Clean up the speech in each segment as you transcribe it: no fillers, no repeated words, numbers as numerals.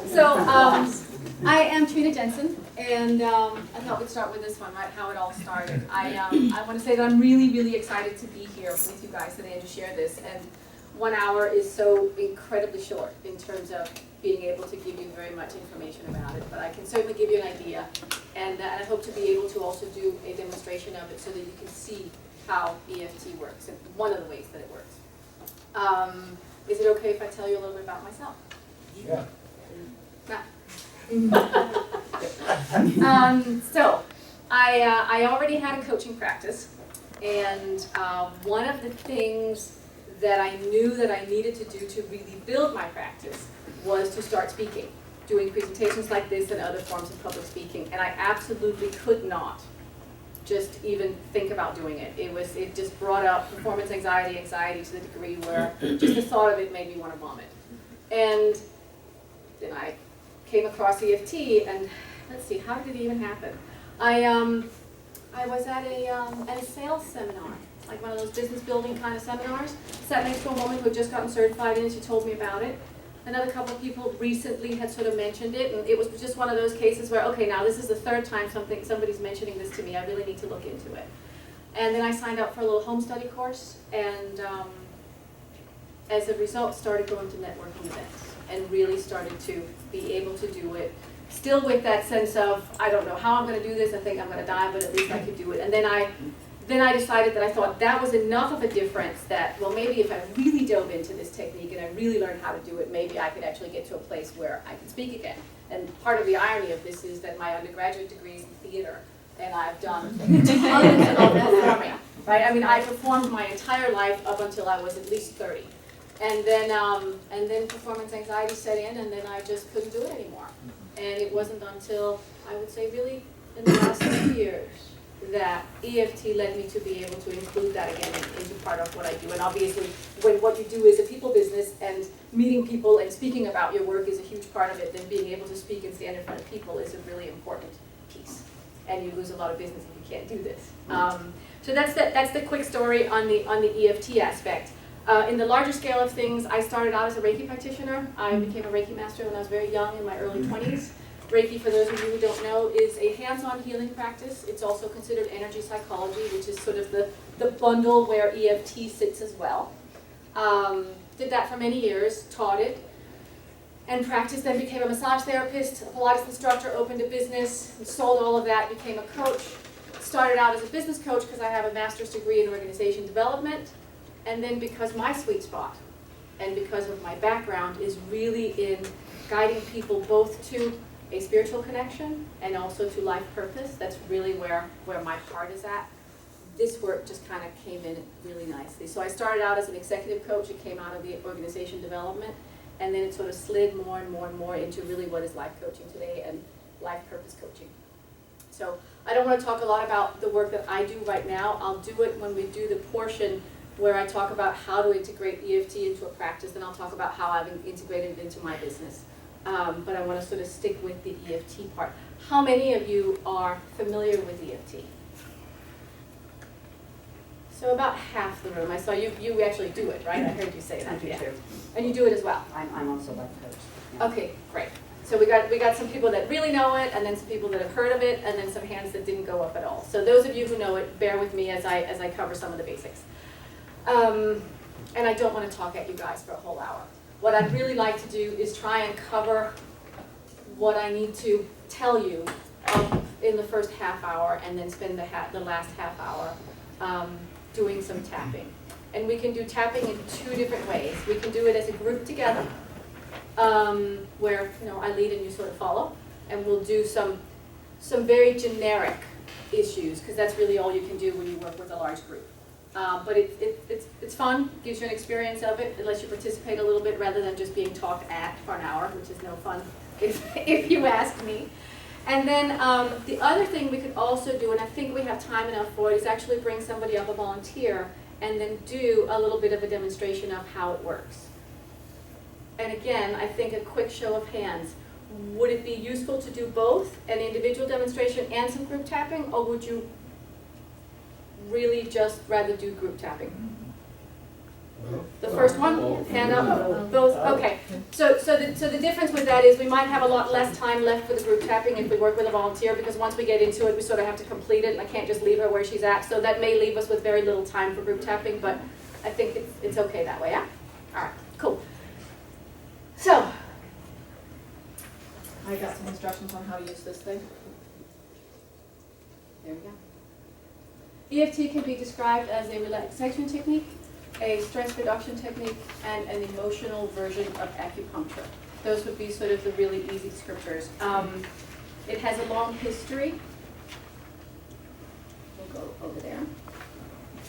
So, I am Trine Jensen, and I thought we'd start with this one, right, how it all started. I want to say that I'm really, really excited to be here with you guys today and to share this. And 1 hour is so incredibly short in terms of being able to give you very much information about it, but I can certainly give you an idea. And I hope to be able to also do a demonstration of it so that you can see how EFT works, and one of the ways that it works. Is it okay if I tell you a little bit about myself? Yeah. So, I already had a coaching practice, and one of the things that I knew that I needed to do to really build my practice was to start speaking, doing presentations like this and other forms of public speaking, and I absolutely could not just even think about doing it. It just brought up performance anxiety to the degree where just the thought of it made me want to vomit. And then I came across EFT, and let's see, how did it even happen? I was at a sales seminar, like one of those business building kind of seminars. Sat next to a woman who had just gotten certified in it. She told me about it. Another couple of people recently had sort of mentioned it, and it was just one of those cases where, okay, now this is the third time somebody's mentioning this to me. I really need to look into it. And then I signed up for a little home study course, and as a result, started going to networking events and really started to be able to do it. Still with that sense of, I don't know how I'm going to do this. I think I'm going to die, but at least I could do it. And then I decided that I thought that was enough of a difference that, well, maybe if I really dove into this technique and I really learned how to do it, maybe I could actually get to a place where I could speak again. And part of the irony of this is that my undergraduate degree is in theater, and I've done tons of performing, right? I mean, I performed my entire life up until I was at least 30. And then performance anxiety set in, and then I just couldn't do it anymore. And it wasn't until, I would say really, in the last 2 years, that EFT led me to be able to include that again into part of what I do. And obviously, when what you do is a people business and meeting people and speaking about your work is a huge part of it, then being able to speak and stand in front of people is a really important piece. And you lose a lot of business if you can't do this. So that's the quick story on the EFT aspect. In the larger scale of things, I started out as a Reiki practitioner. I became a Reiki master when I was very young, in my early 20s. Reiki, for those of you who don't know, is a hands-on healing practice. It's also considered energy psychology, which is sort of the bundle where EFT sits as well. Did that for many years, taught it, and practiced, then became a massage therapist, a Pilates instructor, opened a business, sold all of that, became a coach. Started out as a business coach because I have a master's degree in organization development, and then because my sweet spot and because of my background is really in guiding people both to a spiritual connection and also to life purpose. That's really where my heart is at. This work just kind of came in really nicely. So I started out as an executive coach. It came out of the organization development, and then it sort of slid more and more and more into really what is life coaching today and life purpose coaching. So I don't want to talk a lot about the work that I do right now. I'll do it when we do the portion where I talk about how to integrate EFT into a practice, then I'll talk about how I've integrated it into my business. But I want to sort of stick with the EFT part. How many of you are familiar with EFT? So about half the room. I saw you actually do it, right? I heard you say that. I do too. And you do it as well? I'm also life coach. Yeah. Okay, great. So we got some people that really know it, and then some people that have heard of it, and then some hands that didn't go up at all. So those of you who know it, bear with me as I cover some of the basics. And I don't want to talk at you guys for a whole hour. What I'd really like to do is try and cover what I need to tell you in the first half hour, and then spend the last half hour doing some tapping. And we can do tapping in 2 different ways. We can do it as a group together, where I lead and you sort of follow, and we'll do some very generic issues, because that's really all you can do when you work with a large group. But it's fun, gives you an experience of it. It lets you participate a little bit rather than just being talked at for an hour, which is no fun if you ask me. And then the other thing we could also do, and I think we have time enough for it, is actually bring somebody up, a volunteer, and then do a little bit of a demonstration of how it works. And again, I think a quick show of hands. Would it be useful to do both, an individual demonstration and some group tapping, or would you really just rather do group tapping? The first one, hand up, both, okay. So the difference with that is we might have a lot less time left for the group tapping if we work with a volunteer, because once we get into it, we sort of have to complete it, and I can't just leave her where she's at. So that may leave us with very little time for group tapping, but I think it's okay that way, yeah? All right, cool. So, I got some instructions on how to use this thing. There we go. EFT can be described as a relaxation technique, a stress reduction technique, and an emotional version of acupuncture. Those would be sort of the really easy descriptors. It has a long history. We'll go over there.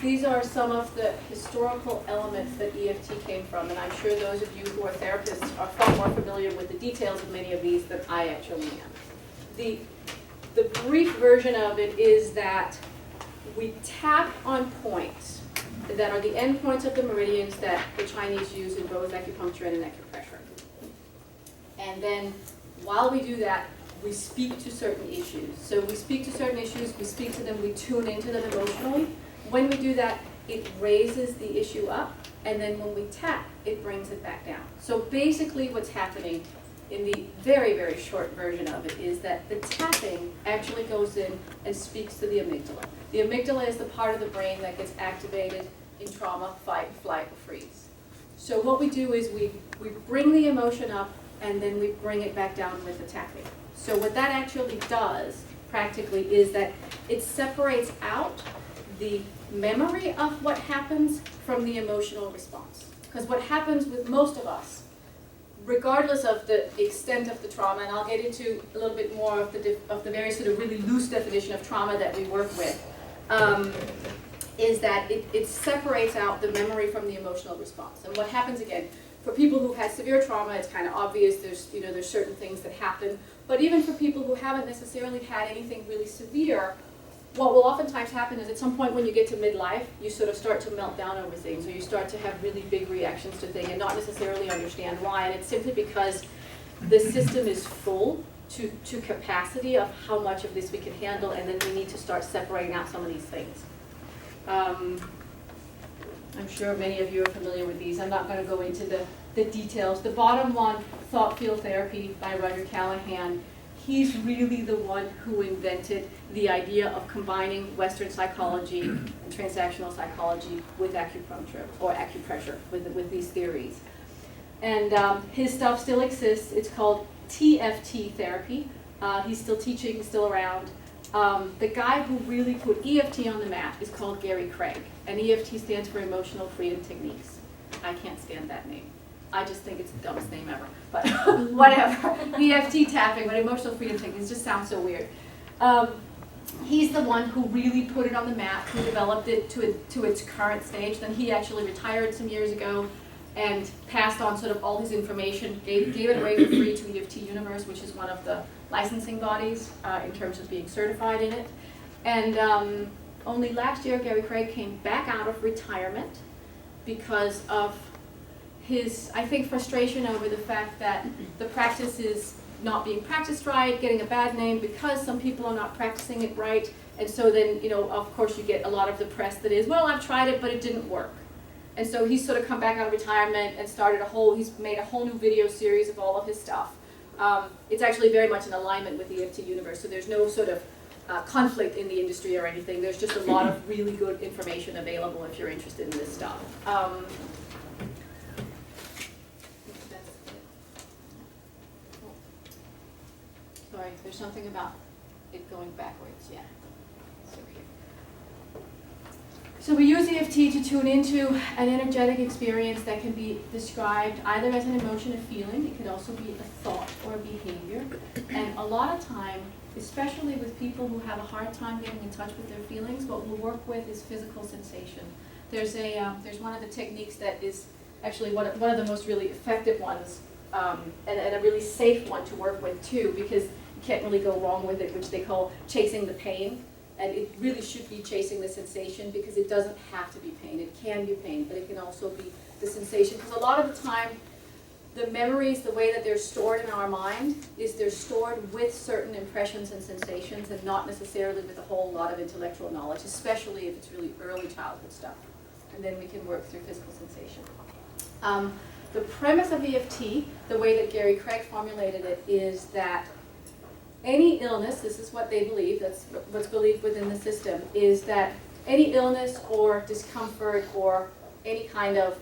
These are some of the historical elements that EFT came from, and I'm sure those of you who are therapists are far more familiar with the details of many of these than I actually am. The brief version of it is that we tap on points that are the end points of the meridians that the Chinese use in both acupuncture and in acupressure. And then while we do that, we speak to certain issues. So we speak to certain issues, we speak to them, we tune into them emotionally. When we do that, it raises the issue up, and then when we tap, it brings it back down. So basically what's happening in the very, very short version of it is that the tapping actually goes in and speaks to the amygdala. The amygdala is the part of the brain that gets activated in trauma, fight, flight, or freeze. So what we do is we bring the emotion up, and then we bring it back down with the tapping. So what that actually does, practically, is that it separates out the memory of what happens from the emotional response. Because what happens with most of us, regardless of the extent of the trauma, and I'll get into a little bit more of the very sort of really loose definition of trauma that we work with, is that it separates out the memory from the emotional response. And what happens, again, for people who've had severe trauma, it's kind of obvious. There's certain things that happen. But even for people who haven't necessarily had anything really severe, what will oftentimes happen is at some point when you get to midlife, you sort of start to melt down over things, or you start to have really big reactions to things and not necessarily understand why. And it's simply because the system is full to capacity of how much of this we can handle, and then we need to start separating out some of these things. I'm sure many of you are familiar with these. I'm not going to go into the details. The bottom one, Thought Field Therapy by Roger Callahan. He's really the one who invented the idea of combining Western psychology and transactional psychology with acupuncture or acupressure with these theories. And his stuff still exists. It's called TFT therapy. He's still teaching, still around. The guy who really put EFT on the map is called Gary Craig, and EFT stands for Emotional Freedom Techniques. I can't stand that name. I just think it's the dumbest name ever, but whatever. EFT tapping, but Emotional Freedom Techniques just sounds so weird. He's the one who really put it on the map, who developed it to its current stage. Then he actually retired some years ago and passed on sort of all his information, gave it away for free to EFT Universe, which is one of the licensing bodies in terms of being certified in it. And only last year, Gary Craig came back out of retirement because of his, I think, frustration over the fact that the practice is not being practiced right, getting a bad name because some people are not practicing it right. And so then, of course, you get a lot of the press that is, well, I've tried it, but it didn't work. And so he's sort of come back out of retirement and he's made a whole new video series of all of his stuff. It's actually very much in alignment with the EFT Universe, so there's no sort of conflict in the industry or anything. There's just a lot of really good information available if you're interested in this stuff. Sorry, there's something about it going backwards, yeah. So we use EFT to tune into an energetic experience that can be described either as an emotion, a feeling. It could also be a thought or a behavior. And a lot of time, especially with people who have a hard time getting in touch with their feelings, what we'll work with is physical sensation. There's one of the techniques that is actually one of the most really effective ones, and a really safe one to work with too, because you can't really go wrong with it, which they call chasing the pain. And it really should be chasing the sensation, because it doesn't have to be pain. It can be pain, but it can also be the sensation. Because a lot of the time, the memories, the way that they're stored in our mind, is they're stored with certain impressions and sensations, and not necessarily with a whole lot of intellectual knowledge, especially if it's really early childhood stuff. And then we can work through physical sensation. The premise of EFT, the way that Gary Craig formulated it, is that any illness, this is what they believe, that's what's believed within the system, is that any illness or discomfort or any kind of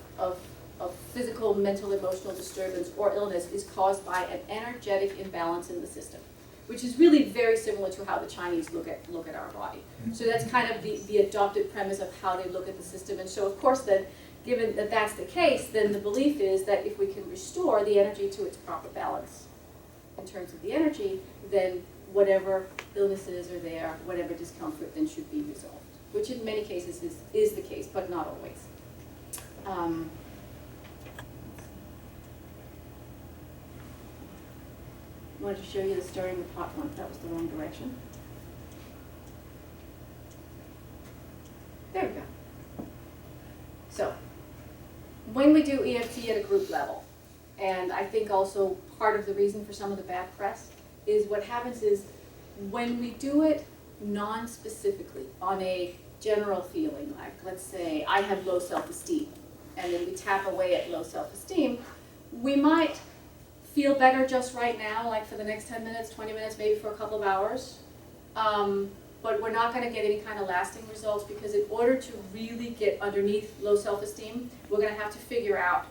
physical, mental, emotional disturbance or illness is caused by an energetic imbalance in the system, which is really very similar to how the Chinese look at our body. So that's kind of the adopted premise of how they look at the system. And so of course then, given that that's the case, then the belief is that if we can restore the energy to its proper balance in terms of the energy, then whatever illnesses are there, whatever discomfort then should be resolved, which in many cases is the case, but not always. I wanted to show you the stirring the pot one. That was the wrong direction. There we go. So, when we do EFT at a group level, and I think also part of the reason for some of the bad press is what happens is when we do it non-specifically on a general feeling, like let's say I have low self-esteem, and then we tap away at low self-esteem, we might feel better just right now, like for the next 10 minutes, 20 minutes, maybe for a couple of hours. But we're not going to get any kind of lasting results because in order to really get underneath low self-esteem, we're going to have to figure out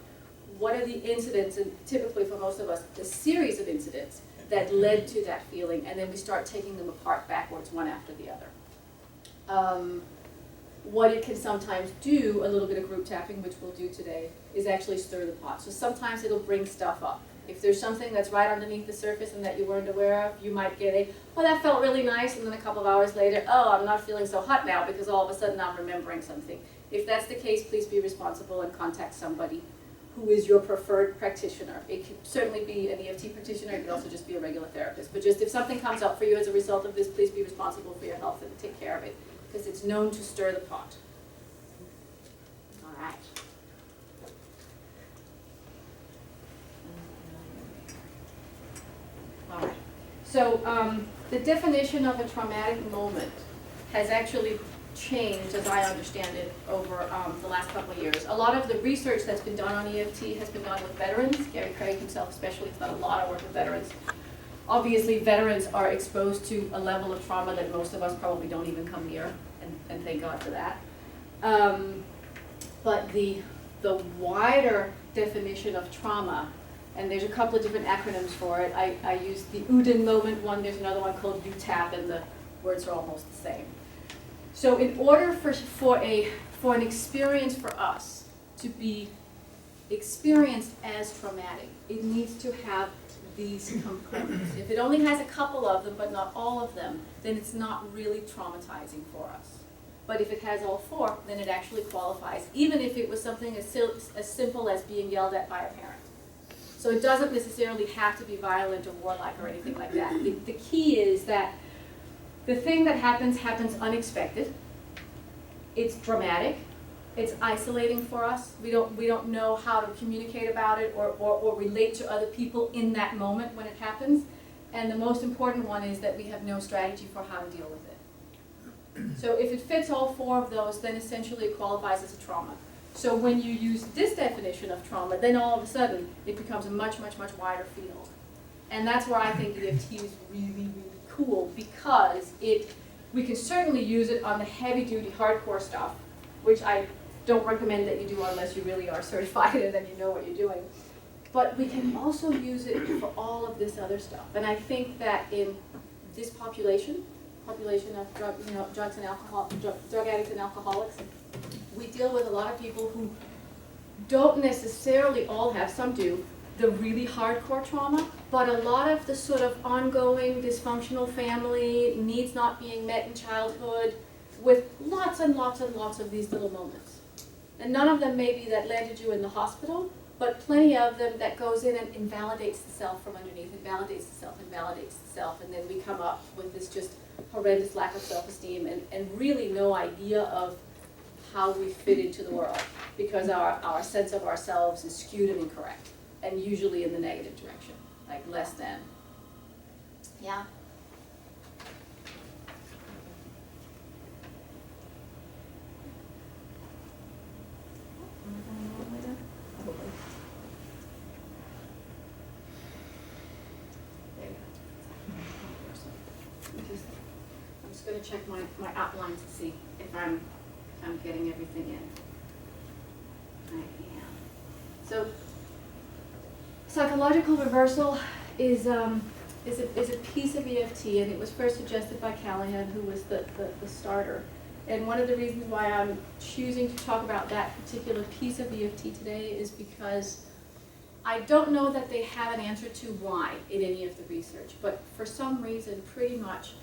what are the incidents, and typically for most of us, the series of incidents that led to that feeling, and then we start taking them apart backwards, one after the other. What it can sometimes do, a little bit of group tapping, which we'll do today, is actually stir the pot. So sometimes it'll bring stuff up. If there's something that's right underneath the surface and that you weren't aware of, you might get oh, that felt really nice, and then a couple of hours later, oh, I'm not feeling so hot now because all of a sudden I'm remembering something. If that's the case, please be responsible and contact somebody who is your preferred practitioner. It could certainly be an EFT practitioner, it could also just be a regular therapist. But just if something comes up for you as a result of this, please be responsible for your health and take care of it, because it's known to stir the pot. All right. All right. So the definition of a traumatic moment has actually changed, as I understand it, over the last couple of years. A lot of the research that's been done on EFT has been done with veterans. Gary Craig himself especially has done a lot of work with veterans. Obviously, veterans are exposed to a level of trauma that most of us probably don't even come near, and thank God for that. But the wider definition of trauma, and there's a couple of different acronyms for it. I use the Uden moment one, there's another one called UTAP, and the words are almost the same. So in order for an experience for us to be experienced as traumatic, it needs to have these components. If it only has a couple of them, but not all of them, then it's not really traumatizing for us. But if it has all four, then it actually qualifies, even if it was something as simple as being yelled at by a parent. So it doesn't necessarily have to be violent or warlike or anything like that. The key is that the thing that happens unexpected. It's dramatic. It's isolating for us. We don't know how to communicate about it or relate to other people in that moment when it happens. And the most important one is that we have no strategy for how to deal with it. So if it fits all four of those, then essentially it qualifies as a trauma. So when you use this definition of trauma, then all of a sudden it becomes a much, much, much wider field. And that's where I think EFT is really, really cool, because we can certainly use it on the heavy-duty, hardcore stuff, which I don't recommend that you do unless you really are certified and then you know what you're doing. But we can also use it for all of this other stuff. And I think that in this population of drugs and alcohol, drug addicts and alcoholics, we deal with a lot of people who don't necessarily all have, some do, the really hardcore trauma, but a lot of the sort of ongoing dysfunctional family, needs not being met in childhood, with lots and lots and lots of these little moments. And none of them maybe that landed you in the hospital, but plenty of them that goes in and invalidates the self from underneath, invalidates the self, and then we come up with this just horrendous lack of self-esteem and really no idea of how we fit into the world, because our sense of ourselves is skewed and incorrect, and usually in the negative direction, like less than. Yeah? check my outline to see if I'm getting everything in. I am. So psychological reversal is a piece of EFT, and it was first suggested by Callahan, who was the starter. And one of the reasons why I'm choosing to talk about that particular piece of EFT today is because I don't know that they have an answer to why in any of the research, but for some reason, pretty much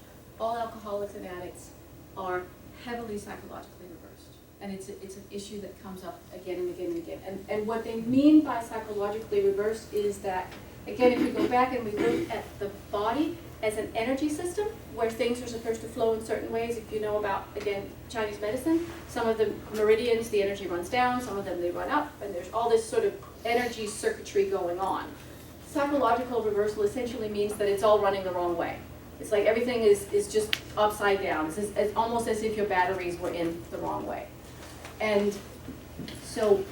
all alcoholics and addicts are heavily psychologically reversed. And it's an issue that comes up again and again and again. And what they mean by psychologically reversed is that, again, if we go back and we look at the body as an energy system where things are supposed to flow in certain ways, if you know about, again, Chinese medicine, some of the meridians, the energy runs down, some of them they run up, and there's all this sort of energy circuitry going on. Psychological reversal essentially means that it's all running the wrong way. It's like everything is just upside down. It's almost as if your batteries were in the wrong way. And so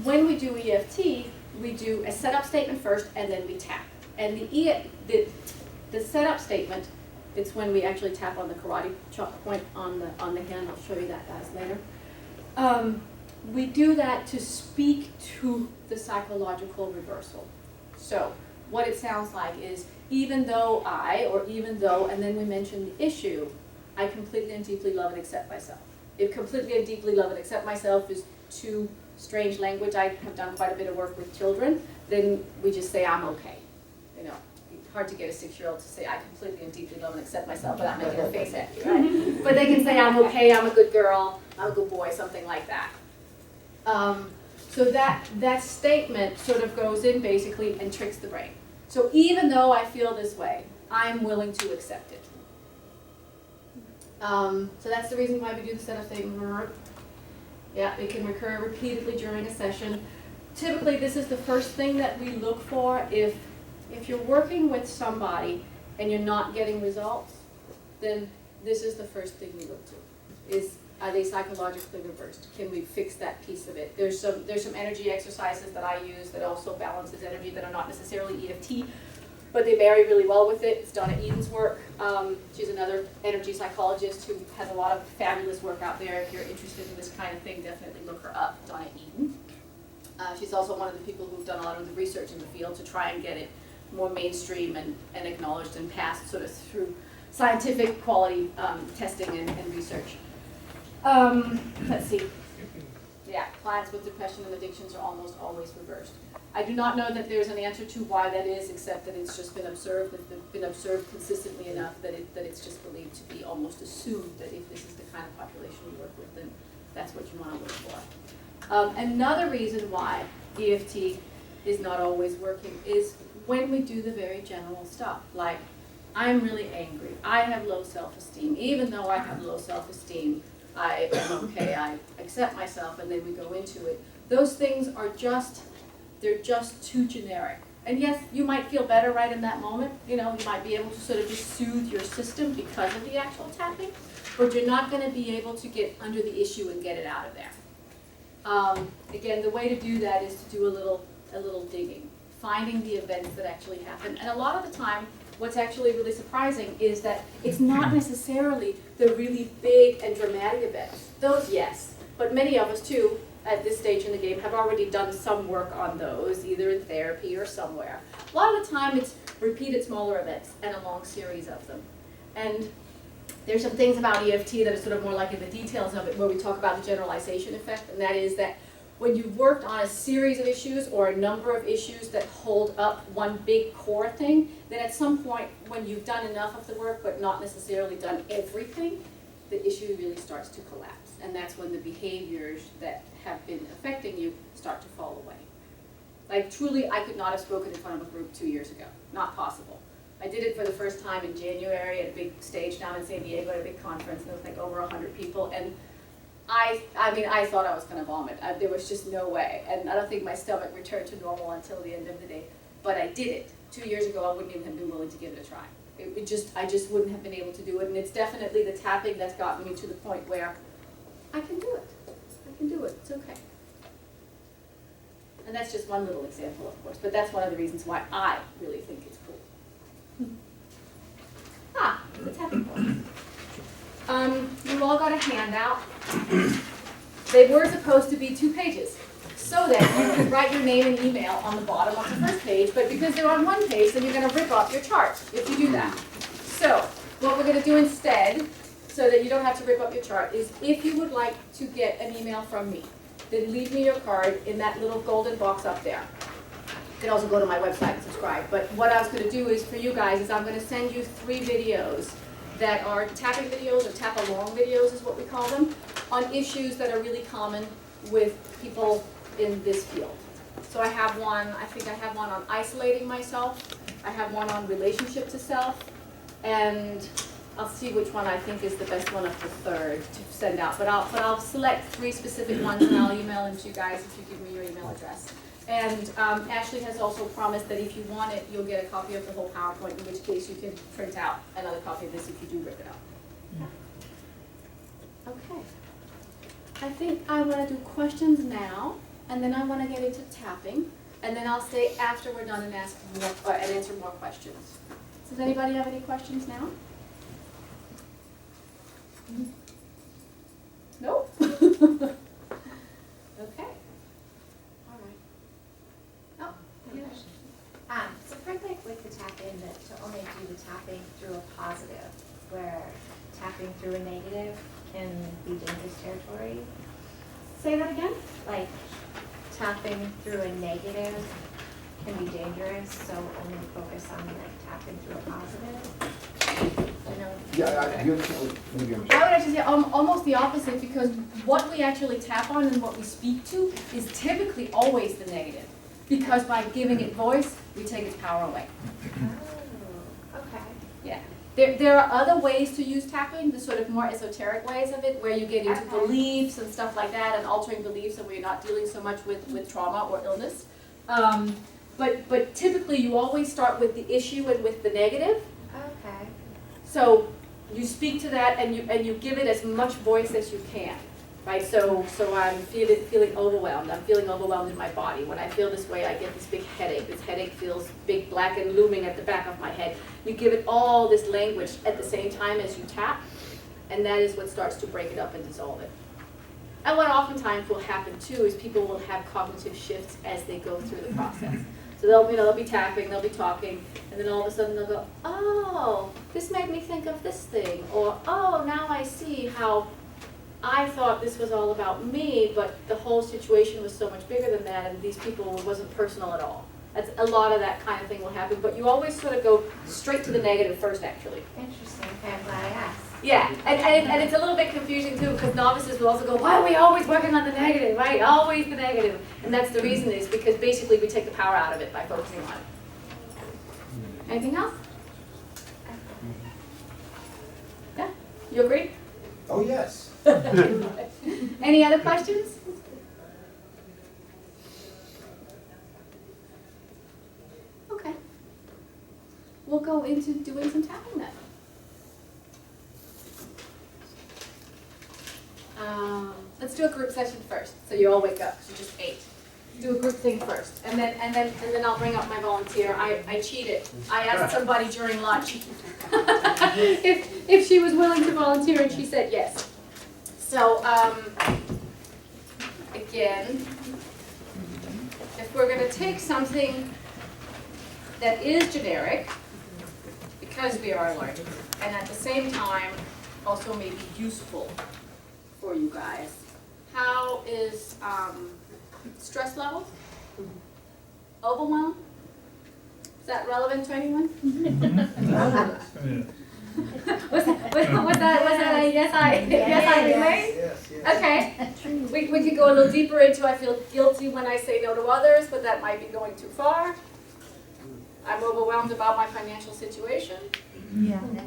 when we do EFT, we do a setup statement first, and then we tap. And the setup statement, it's when we actually tap on the karate chop point on the hand. I'll show you that, guys, later. We do that to speak to the psychological reversal. So what it sounds like is, even though and then we mention the issue, I completely and deeply love and accept myself. If completely and deeply love and accept myself is too strange language, I have done quite a bit of work with children, then we just say I'm okay. You know, it's hard to get a 6-year-old to say I completely and deeply love and accept myself without making a face at you, right? But they can say I'm okay, I'm a good girl, I'm a good boy, something like that. So that statement sort of goes in basically and tricks the brain. So even though I feel this way, I'm willing to accept it. So that's the reason why we do the setup statement. Yeah, it can recur repeatedly during a session. Typically, this is the first thing that we look for if you're working with somebody and you're not getting results, then this is the first thing we look to. Are they psychologically reversed? Can we fix that piece of it? There's some energy exercises that I use that also balances energy that are not necessarily EFT, but they marry really well with it. It's Donna Eden's work. She's another energy psychologist who has a lot of fabulous work out there. If you're interested in this kind of thing, definitely look her up, Donna Eden. She's also one of the people who've done a lot of the research in the field to try and get it more mainstream and acknowledged and passed sort of through scientific quality testing and research. Let's see. Yeah, clients with depression and addictions are almost always reversed. I do not know that there's an answer to why that is, except that it's just been observed, consistently enough that it's just believed to be almost assumed that if this is the kind of population you work with, then that's what you want to look for. Another reason why EFT is not always working is when we do the very general stuff, like I'm really angry, I have low self-esteem. Even though I have low self-esteem, I am okay, I accept myself, and then we go into it. Those things are they're just too generic. And yes, you might feel better right in that moment. You know, you might be able to sort of just soothe your system because of the actual tapping, but you're not going to be able to get under the issue and get it out of there. Again, the way to do that is to do a little digging, finding the events that actually happen. And a lot of the time, what's actually really surprising is that it's not necessarily the really big and dramatic events. Those, yes, but many of us too, at this stage in the game, have already done some work on those, either in therapy or somewhere. A lot of the time, it's repeated smaller events and a long series of them. And there's some things about EFT that are sort of more like in the details of it, where we talk about the generalization effect, and that is that when you've worked on a series of issues or a number of issues that hold up one big core thing, then at some point when you've done enough of the work but not necessarily done everything, the issue really starts to collapse. And that's when the behaviors that have been affecting you start to fall away. Like truly, I could not have spoken in front of a group 2 years ago. Not possible. I did it for the first time in January at a big stage down in San Diego at a big conference, and there was like over 100 people, and I thought I was going to vomit. There was just no way, and I don't think my stomach returned to normal until the end of the day. But I did it. 2 years ago, I wouldn't even have been willing to give it a try. I just wouldn't have been able to do it, and it's definitely the tapping that's gotten me to the point where I can do it. I can do it. It's okay. And that's just one little example, of course, but that's one of the reasons why I really think it's cool. The tapping point. You all got a handout. They were supposed to be 2 pages, so that you could write your name and email on the bottom of the first page, but because they're on 1 page, then you're gonna rip off your chart if you do that. So, what we're gonna do instead, so that you don't have to rip up your chart, is if you would like to get an email from me, then leave me your card in that little golden box up there. You can also go to my website and subscribe, but what I was gonna do is, for you guys, is I'm gonna send you 3 videos that are tapping videos, or tap-along videos is what we call them, on issues that are really common with people in this field. So I have one, I think I have one on isolating myself, I have one on relationship to self, and I'll see which one I think is the best one of the 3rd to send out. But I'll select 3 specific ones and I'll email them to you guys if you give me your email address. And Ashley has also promised that if you want it, you'll get a copy of the whole PowerPoint, in which case you can print out another copy of this if you do rip it out. Okay. I think I want to do questions now, and then I want to get into tapping, and then I'll stay after we're done and ask more, and answer more questions. Does anybody have any questions now? No? Okay. All right. Oh, yeah. So for like with the tapping, to only do the tapping through a positive, where tapping through a negative can be dangerous territory. Say that again? Like tapping through a negative can be dangerous, so only focus on like tapping through a positive. You know? Yeah, maybe I'm I would actually say almost the opposite, because what we actually tap on and what we speak to is typically always the negative. Because by giving it voice, we take its power away. Oh, okay. Yeah. There are other ways to use tapping, the sort of more esoteric ways of it, where you get into beliefs and stuff like that, and altering beliefs, and we're not dealing so much with trauma or illness. But typically you always start with the issue and with the negative. Okay. So you speak to that and you give it as much voice as you can. Right, so I'm feeling overwhelmed. I'm feeling overwhelmed in my body. When I feel this way, I get this big headache. This headache feels big, black, and looming at the back of my head. You give it all this language at the same time as you tap, and that is what starts to break it up and dissolve it. And what oftentimes will happen too is people will have cognitive shifts as they go through the process. So they'll be tapping, they'll be talking, and then all of a sudden they'll go, oh, this made me think of this thing, or oh, now I see how I thought this was all about me, but the whole situation was so much bigger than that, and these people wasn't personal at all. That's a lot of that kind of thing will happen, but you always sort of go straight to the negative first, actually. Interesting. Okay, I'm glad I asked. Yeah, and it's a little bit confusing too, because novices will also go, why are we always working on the negative, right? Always the negative. And that's the reason is because basically we take the power out of it by focusing on it. Anything else? Yeah, you agree? Oh, yes. Any other questions? Okay. We'll go into doing some tapping then. Let's do a group session first, so you all wake up, because you just ate. Do a group thing first, and then I'll bring up my volunteer. I cheated. I asked somebody during lunch if she was willing to volunteer, and she said yes. So, again, if we're going to take something that is generic, because we are learning, and at the same time also may be useful for you guys, how is stress level? Overwhelm? Is that relevant to anyone? Was that a yes I relate? Yes. Okay. We could go a little deeper into I feel guilty when I say no to others, but that might be going too far. I'm overwhelmed about my financial situation. Yeah. Yeah.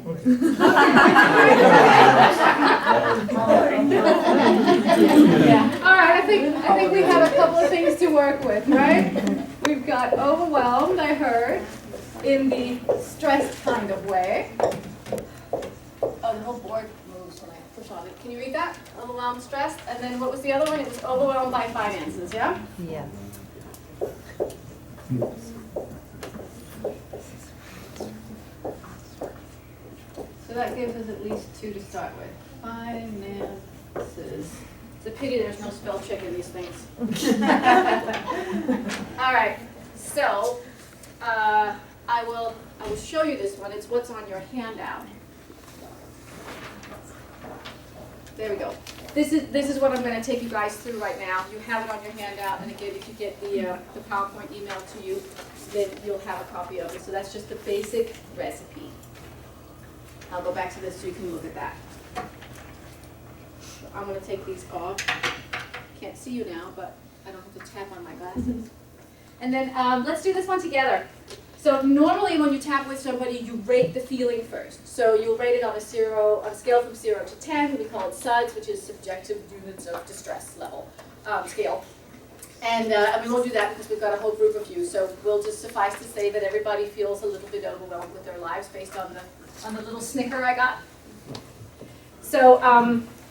All right. I think we have a couple of things to work with, right? We've got overwhelmed, I heard, in the stressed kind of way. Oh, the whole board moves when I push on it. Can you read that? Overwhelmed, stressed, and then what was the other one? It was overwhelmed by finances. Yeah. Yeah. So that gives us at least 2 to start with. finances. It's a pity there's no spell check in these things. All right, so I will show you this one. It's what's on your handout. There we go. This is what I'm going to take you guys through right now. You have it on your handout, and again, if you get the PowerPoint emailed to you, then you'll have a copy of it. So that's just the basic recipe. I'll go back to this so you can look at that. So I'm going to take these off. Can't see you now, but I don't have to tap on my glasses. And then let's do this one together. So normally when you tap with somebody, you rate the feeling first. So you'll rate it on a scale from 0 to 10. We call it SUDS, which is subjective units of distress level scale. And we won't do that because we've got a whole group of you. So we'll just suffice to say that everybody feels a little bit overwhelmed with their lives based on the little snicker I got. So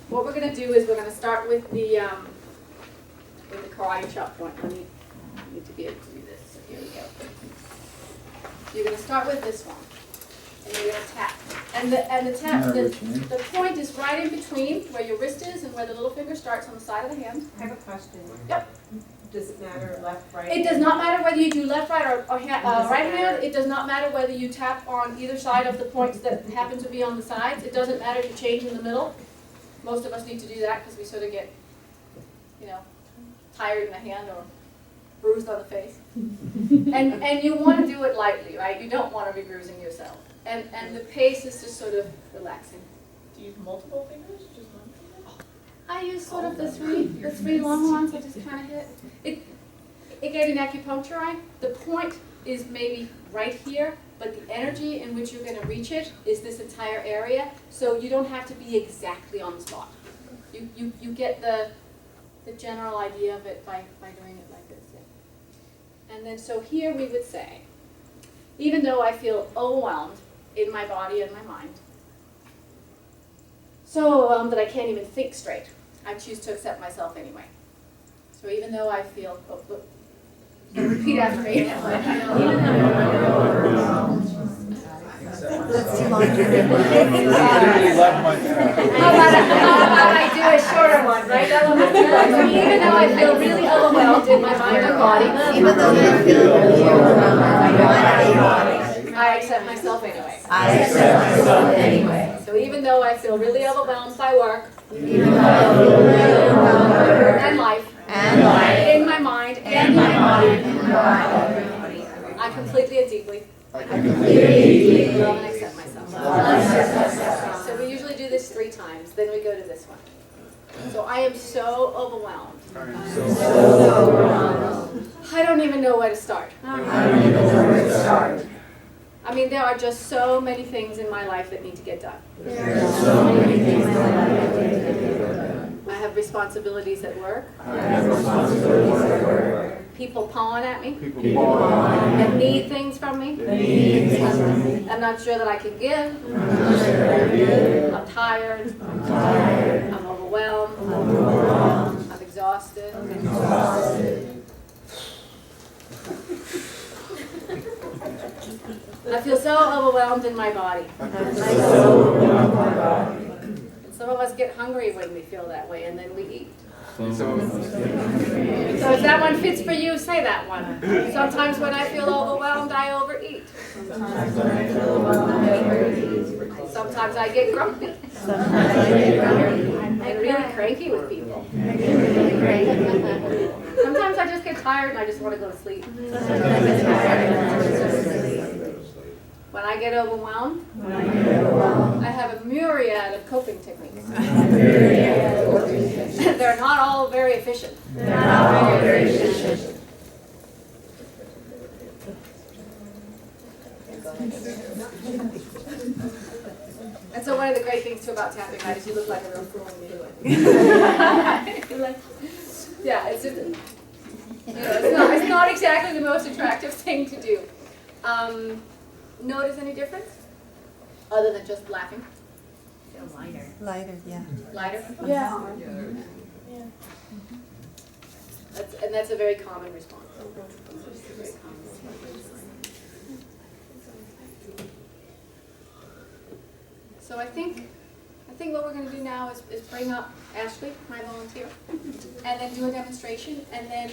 what we're going to do is we're going to start with the karate chop point. I need to be able to do this. So here we go. You're going to start with this one, and you're going to tap. And the point is right in between where your wrist is and where the little finger starts on the side of the hand. I have a question. Yep. Does it matter left, right? It does not matter whether you do left, right, or right hand. It does not matter whether you tap on either side of the points that happen to be on the sides. It doesn't matter if you change in the middle. Most of us need to do that because we sort of get, tired in the hand or bruised on the face. And you want to do it lightly, right? You don't want to be bruising yourself. And the pace is just sort of relaxing. Do you use multiple fingers? Just one finger? I use sort of the three long ones. I just kind of hit. Again, in acupuncture, the point is maybe right here, but the energy in which you're going to reach it is this entire area. So you don't have to be exactly on the spot. You get the general idea of it by doing it like this. Yeah. And then so here we would say, even though I feel overwhelmed in my body and my mind, so overwhelmed that I can't even think straight, I choose to accept myself anyway. So even though I feel, repeat after me. That's too long. How about I do a shorter one, right? That one was too long. So even though I feel really overwhelmed in my mind and body, Even though I feel really overwhelmed in my body, I accept myself anyway. I accept myself anyway. So even though I feel really overwhelmed by work, Even though I feel really overwhelmed by work and life, in my mind and my body, I completely and deeply love and accept myself. So we usually do this 3 times, then we go to this one. So I am so overwhelmed. I don't even know where to start. I mean, there are just so many things in my life that need to get done. I have responsibilities at work. People pawing at me. And need things from me. I'm not sure that I can give. I'm tired. I'm overwhelmed. I'm exhausted. I feel so overwhelmed in my body. And some of us get hungry when we feel that way, and then we eat. So if that one fits for you, say that one. Sometimes when I feel overwhelmed, I overeat. Sometimes I get grumpy. And really cranky with people. Sometimes I just get tired and I just want to go to sleep. When I get overwhelmed, I have a myriad of coping techniques. They're not all very efficient. And so one of the great things too about tapping, right, is you look like a real fool when you do it. Yeah, it's just, it's not exactly the most attractive thing to do. Notice any difference? Other than just laughing? Lighter, yeah. Lighter? Yeah. That's a very common response. So I think think what we're gonna do now is bring up Ashley, my volunteer, and then do a demonstration, and then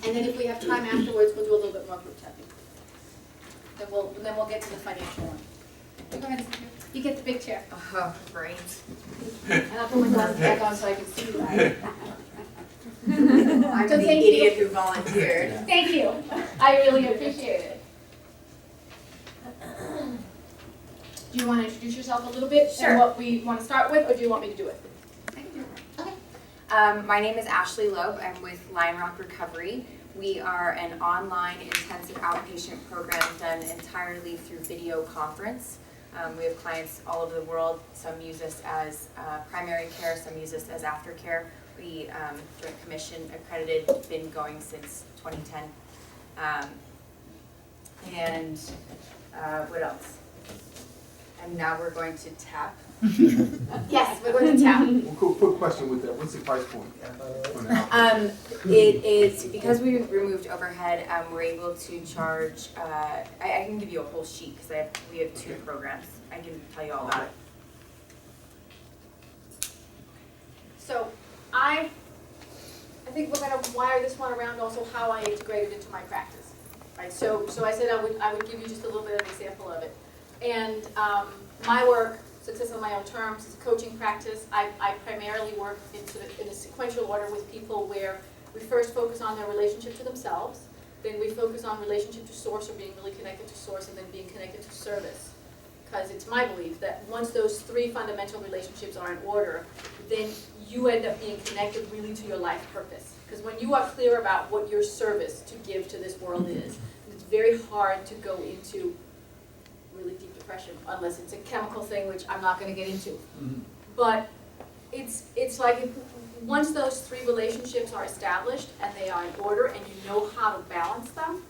if we have time afterwards, we'll do a little bit more group tapping. Then we'll get to the financial one. Go ahead, Cynthia. You get the big chair. Oh, great. And I'll put my glasses back on so I can see you. I'm So the thank you. idiot who volunteered. Thank you. I really appreciate it. Do you want to introduce yourself a little bit? Sure. And what we want to start with, or do you want me to do it? I can do it. Okay. My name is Ashley Loeb. I'm with Lion Rock Recovery. We are an online intensive outpatient program done entirely through video conference. We have clients all over the world. Some use us as primary care, some use us as aftercare. We Joint Commission accredited, been going since 2010. What else? And now we're going to tap. Yes, we're going to tap. Well, quick question with that, what's the price point? on that? It is, because we removed overhead, we're able to charge, I can give you a whole sheet because we have 2 programs. I can tell you all about it. So I think we're going to wire this one around also how I integrate it into my practice. Right? So I said I would give you just a little bit of an example of it. And my work, Success on My Own Terms, is a coaching practice. I primarily work in a sequential order with people where we first focus on their relationship to themselves, then we focus on relationship to source or being really connected to source, and then being connected to service. Because it's my belief that once those 3 fundamental relationships are in order, then you end up being connected really to your life purpose. Because when you are clear about what your service to give to this world is, it's very hard to go into really deep depression, unless it's a chemical thing, which I'm not going to get into. But it's like once those 3 relationships are established and they are in order and you know how to balance them,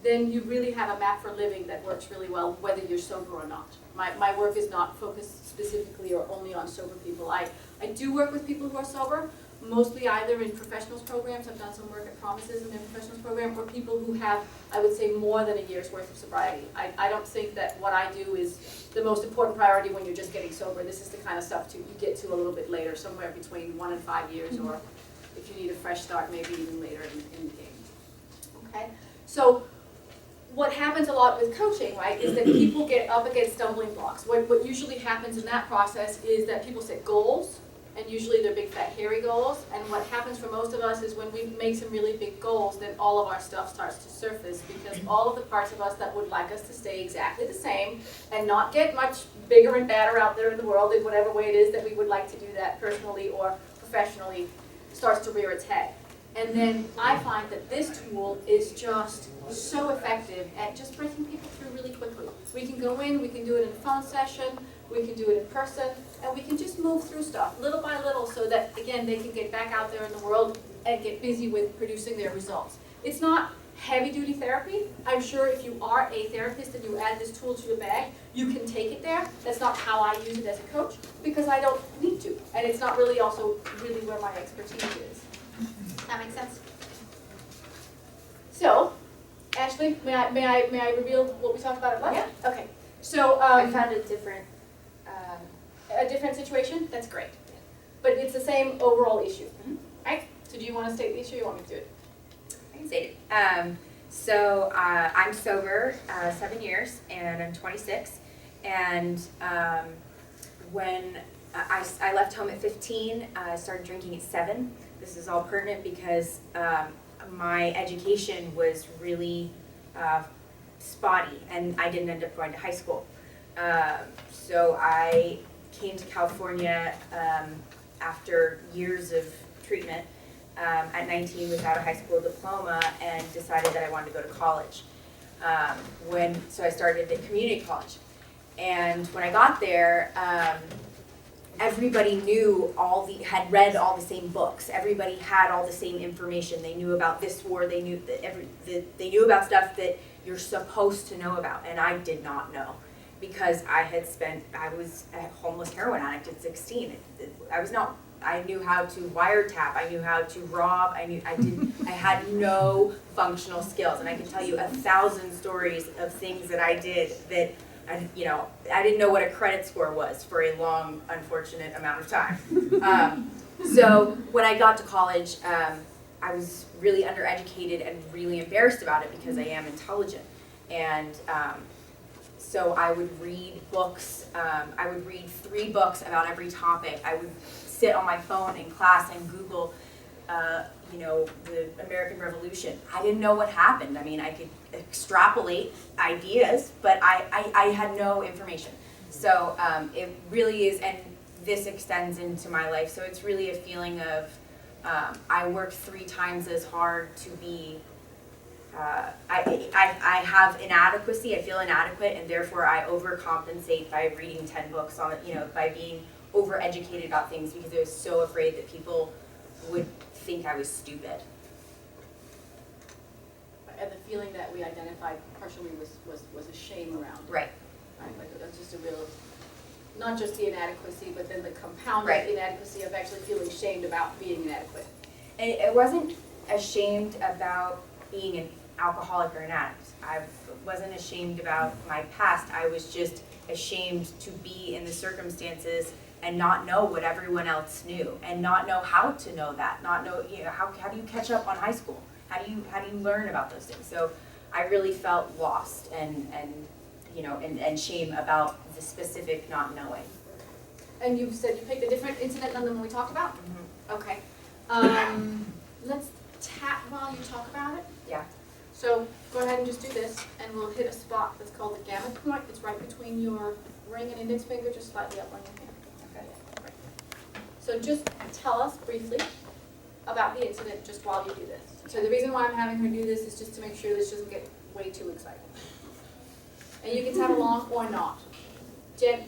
then you really have a map for living that works really well, whether you're sober or not. My work is not focused specifically or only on sober people. I do work with people who are sober, mostly either in professionals programs. I've done some work at Promises in their professionals program, or people who have, I would say, more than a year's worth of sobriety. I don't think that what I do is the most important priority when you're just getting sober. This is the kind of stuff you get to a little bit later, somewhere between 1 and 5 years, or if you need a fresh start, maybe even later in the game. Okay? So what happens a lot with coaching, right, is that people get up against stumbling blocks. What usually happens in that process is that people set goals, and usually they're big, fat, hairy goals. And what happens for most of us is when we make some really big goals, then all of our stuff starts to surface, because all of the parts of us that would like us to stay exactly the same and not get much bigger and badder out there in the world in whatever way it is that we would like to do that personally or professionally starts to rear its head. And then I find that this tool is just so effective at just breaking people through really quickly. We can go in, we can do it in a phone session, we can do it in person, and we can just move through stuff little by little so that, again, they can get back out there in the world and get busy with producing their results. It's not heavy-duty therapy. I'm sure if you are a therapist and you add this tool to your bag, you can take it there. That's not how I use it as a coach, because I don't need to. And it's not really also really where my expertise is. That makes sense? So, Ashley, may I reveal what we talked about at lunch? Yeah. Okay. So I found a different, a different situation. That's great. But it's the same overall issue, right? So do you want to state the issue, or you want me to do it? I can state it. So I'm sober 7 years, and I'm 26. And when I left home at 15, I started drinking at 7. This is all pertinent because my education was really spotty, and I didn't end up going to high school. So I came to California after years of treatment at 19 without a high school diploma, and decided that I wanted to go to college. So I started at community college. And when I got there, everybody had read all the same books. Everybody had all the same information. They knew about this war. They knew they knew about stuff that you're supposed to know about, and I did not know, because I was a homeless heroin addict at 16. I knew how to wiretap. I knew how to rob. I had no functional skills, and I can tell you 1,000 stories of things that I did that I didn't know what a credit score was for a long, unfortunate amount of time. So when I got to college, I was really undereducated and really embarrassed about it because I am intelligent. And so I would read books. I would read 3 books about every topic. I would sit on my phone in class and Google, the American Revolution. I didn't know what happened. I mean, I could extrapolate ideas, but I had no information. So it really is, and this extends into my life. So it's really a feeling of I work 3 times as hard to be. I have inadequacy. I feel inadequate, and therefore I overcompensate by reading 10 books on it. By being overeducated about things because I was so afraid that people would think I was stupid. And the feeling that we identified partially was a shame around it. Right. Right, like that's just a real, not just the inadequacy, but then the compounded Right. inadequacy of actually feeling shamed about being inadequate. And I wasn't ashamed about being an alcoholic or an addict. I wasn't ashamed about my past. I was just ashamed to be in the circumstances and not know what everyone else knew, and not know how to know that, not know, how do you catch up on high school? How do you learn about those things? So I really felt lost and shame about the specific not knowing. And you said you picked a different incident than the one we talked about? Mm-hmm. Okay. Let's tap while you talk about it. Yeah. So go ahead and just do this, and we'll hit a spot that's called the gamut point. It's right between your ring and index finger, just slightly up on your hand. Okay. Right. So just tell us briefly about the incident just while you do this. So the reason why I'm having her do this is just to make sure this doesn't get way too exciting. And you can tap along or not.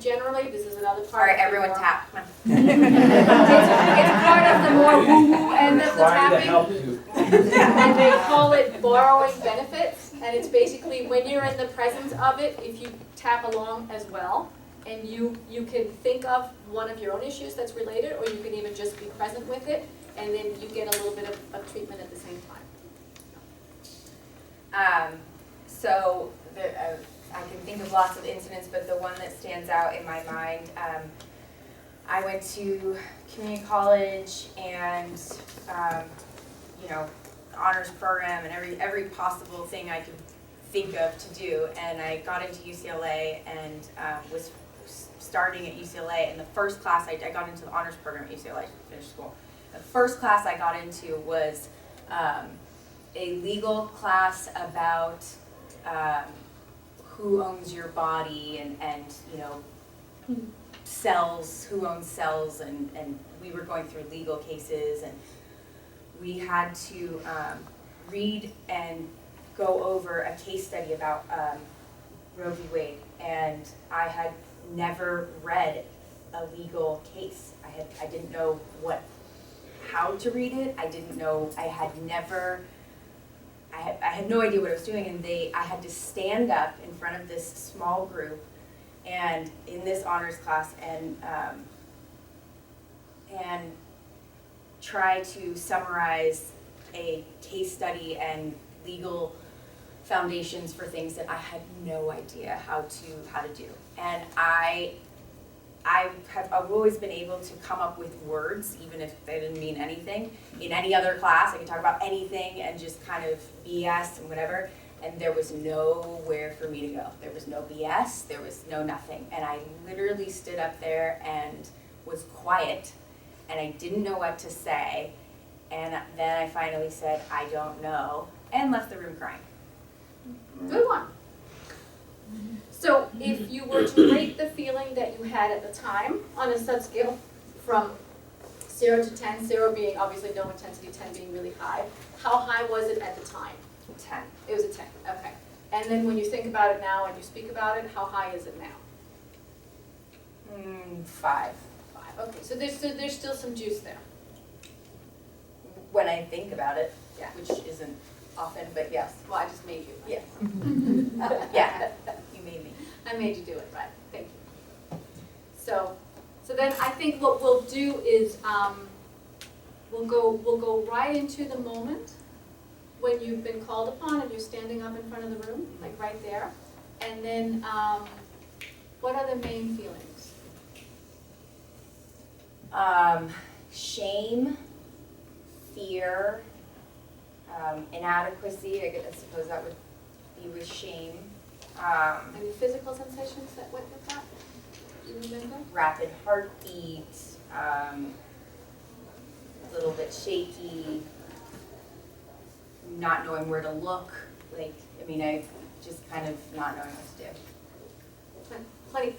Generally, this is another part. All right, of the everyone more- tap. Come on. It's part of the more woo-woo end of the Trying to tapping. help you. And they call it borrowing benefits, and it's basically when you're in the presence of it, if you tap along as well, and you can think of one of your own issues that's related, or you can even just be present with it, and then you get a little bit of treatment at the same time. So I can think of lots of incidents, but the one that stands out in my mind, I went to community college and, honors program and every possible thing I could think of to do. And I got into UCLA and was starting at UCLA. And the first class, I got into the honors program at UCLA to finish school. The first class I got into was a legal class about who owns your body and cells, who owns cells, and we were going through legal cases, and we had to read and go over a case study about Roe v. Wade, and I had never read a legal case. I didn't know how to read it. I didn't know, I had no idea what I was doing, and I had to stand up in front of this small group and in this honors class and try to summarize a case study and legal foundations for things that I had no idea how to do. And I've always been able to come up with words, even if they didn't mean anything. In any other class, I could talk about anything and just kind of BS and whatever, and there was nowhere for me to go. There was no BS, there was no nothing. And I literally stood up there and was quiet, and I didn't know what to say, and then I finally said, I don't know, and left the room crying. Good one. So if you were to rate the feeling that you had at the time on a subscale from 0 to 10, 0 being obviously no intensity, 10 being really high, how high was it at the time? 10. It was a 10, okay. And then when you think about it now and you speak about it, how high is it now? 5. 5, okay. So there's still some juice there. When I think about it, Yeah. which isn't often, but yes. Well, I just made you. Right? Yes. Yeah, you made me. I made you do it, right, thank you. So then I think what we'll do is, we'll go right into the moment when you've been called upon and you're standing up in front of the room, like right there. And then What are the main feelings? Shame, fear, inadequacy, I suppose that would be with shame. Any physical sensations that went with that? You remember? Rapid heartbeat, a little bit shaky, not knowing where to look, I just kind of not knowing what to do.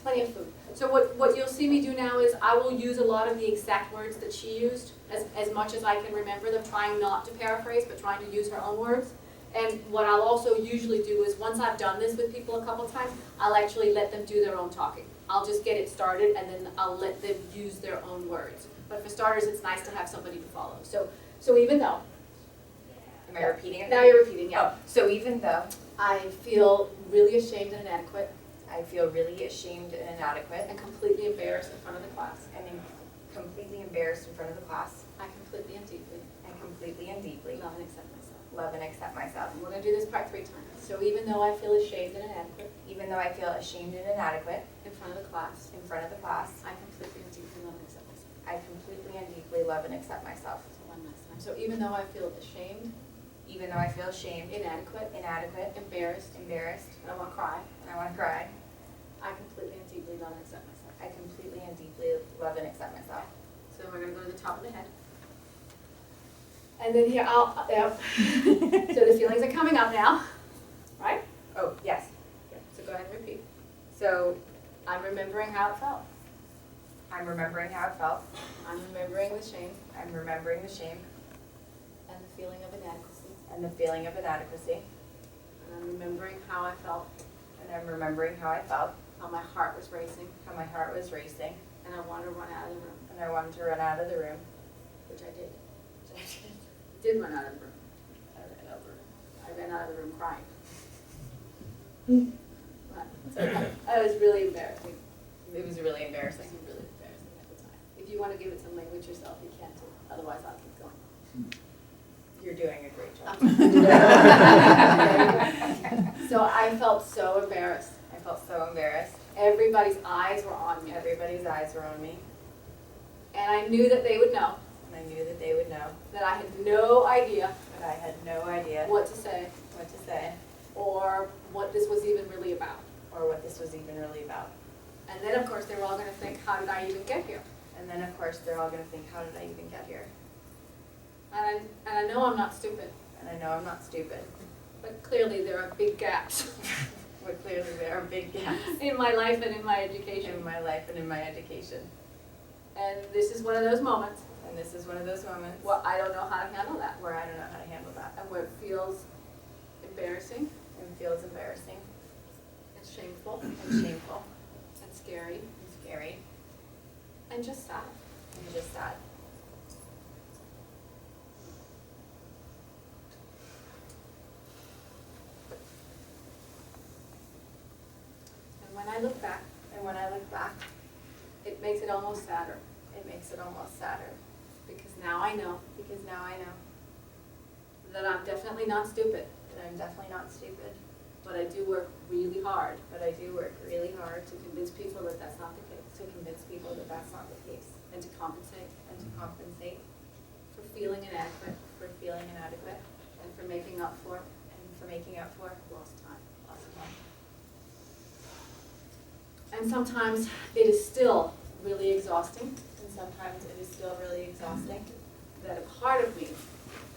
Plenty of food. So what you'll see me do now is I will use a lot of the exact words that she used, as much as I can remember them, trying not to paraphrase, but trying to use her own words. And what I'll also usually do is, once I've done this with people a couple of times, I'll actually let them do their own talking. I'll just get it started, and then I'll let them use their own words. But for starters, it's nice to have somebody to follow. So even though, Am I repeating it? now you're repeating, yeah. Oh, so even though I feel really ashamed and inadequate I feel really ashamed and inadequate and completely embarrassed in front of the class, completely embarrassed in front of the class, I completely and deeply and completely and deeply love and accept myself. love and accept myself. And we're going to do this part 3 times. So even though I feel ashamed and inadequate Even though I feel ashamed and inadequate in front of the class, in front of the class, I completely and deeply love and accept myself. I completely and deeply love and accept myself. So one last time. So even though I feel ashamed, Even though I feel ashamed, inadequate, inadequate, embarrassed, embarrassed, and I want to cry, and I want to cry, I completely and deeply love and accept myself. I completely and deeply love and accept myself. So we're going to go to the top of the head. And then here, so the feelings are coming up now, right? Oh, yes. So go ahead and repeat. So I'm remembering how it felt. I'm remembering how it felt. I'm remembering the shame I'm remembering the shame and the feeling of inadequacy. and the feeling of inadequacy. And I'm remembering how I felt, And I'm remembering how I felt, how my heart was racing, how my heart was racing, and I wanted to run out of the room, and I wanted to run out of the room. which I did. Did run out of the room. I ran out of the room crying. That was really embarrassing. It was really embarrassing. It was really embarrassing at the time. If you want to give it some language yourself, you can too. Otherwise, I'll keep going. You're doing a great job. So I felt so embarrassed. I felt so embarrassed. Everybody's eyes were on me. Everybody's eyes were on me, And I knew that they would know and I knew that they would know, that I had no idea but I had no idea what to say what to say or what this was even really about. or what this was even really about. And then, of course, they were all going to think, how did I even get here? And then, of course, they're all going to think, how did I even get here? And I know I'm not stupid, And I know I'm not stupid, but clearly there are big gaps but clearly there are big gaps in my life and in my education. in my life and in my education. And this is one of those moments And this is one of those moments where I don't know how to handle that, where I don't know how to handle that. and where it feels embarrassing And feels embarrassing and shameful and shameful and scary and scary and just sad. and just sad. And when I look back, And when I look back, it makes it almost sadder, it makes it almost sadder, because now I know because now I know that I'm definitely not stupid, that I'm definitely not stupid, but I do work really hard but I do work really hard to convince people that that's not the case, to convince people that that's not the case, and to compensate and to compensate for feeling inadequate for feeling inadequate and for making up for and for making up for lost time. lost time. And sometimes it is still really exhausting And sometimes it is still really exhausting that a part of me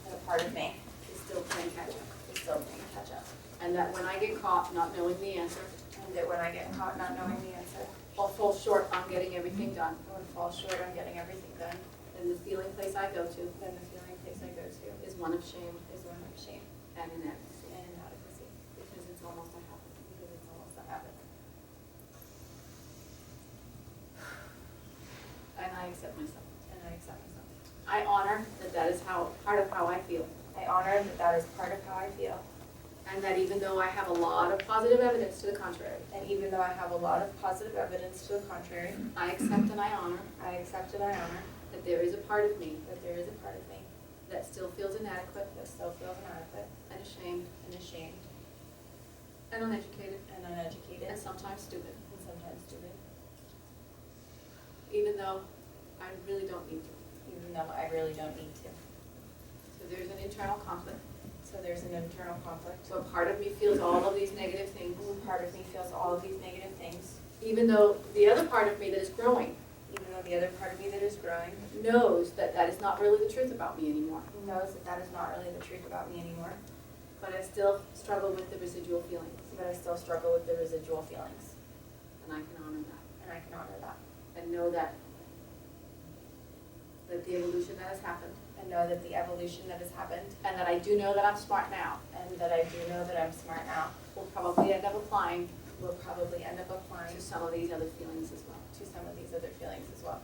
that a part of me is still playing catch up. is still playing catch up. And that when I get caught not knowing the answer, And that when I get caught not knowing the answer, or fall short on getting everything done, I would fall short on getting everything done, then the feeling place I go to then the feeling place I go to is one of shame is one of shame and inadequacy, and inadequacy, because it's almost a habit. because it's almost a habit. And I accept myself. And I accept myself. I honor that that is part of how I feel. I honor that that is part of how I feel. And that even though I have a lot of positive evidence to the contrary, And even though I have a lot of positive evidence to the contrary, I accept and I honor I accept and I honor that there is a part of me that there is a part of me that still feels inadequate that still feels inadequate and ashamed and ashamed and uneducated and uneducated and sometimes stupid. and sometimes do it, even though I really don't need to. even though I really don't need to. So there's an internal conflict. So there's an internal conflict. So a part of me feels all of these negative things, Part of me feels all of these negative things, even though the other part of me that is growing even though the other part of me that is growing knows that that is not really the truth about me anymore. knows that that is not really the truth about me anymore, But I still struggle with the residual feelings, but I still struggle with the residual feelings, and I can honor that. and I can honor that. And know that the evolution that has happened, And know that the evolution that has happened, and that I do know that I'm smart now, and that I do know that I'm smart now, will probably end up applying will probably end up applying to some of these other feelings as well. to some of these other feelings as well.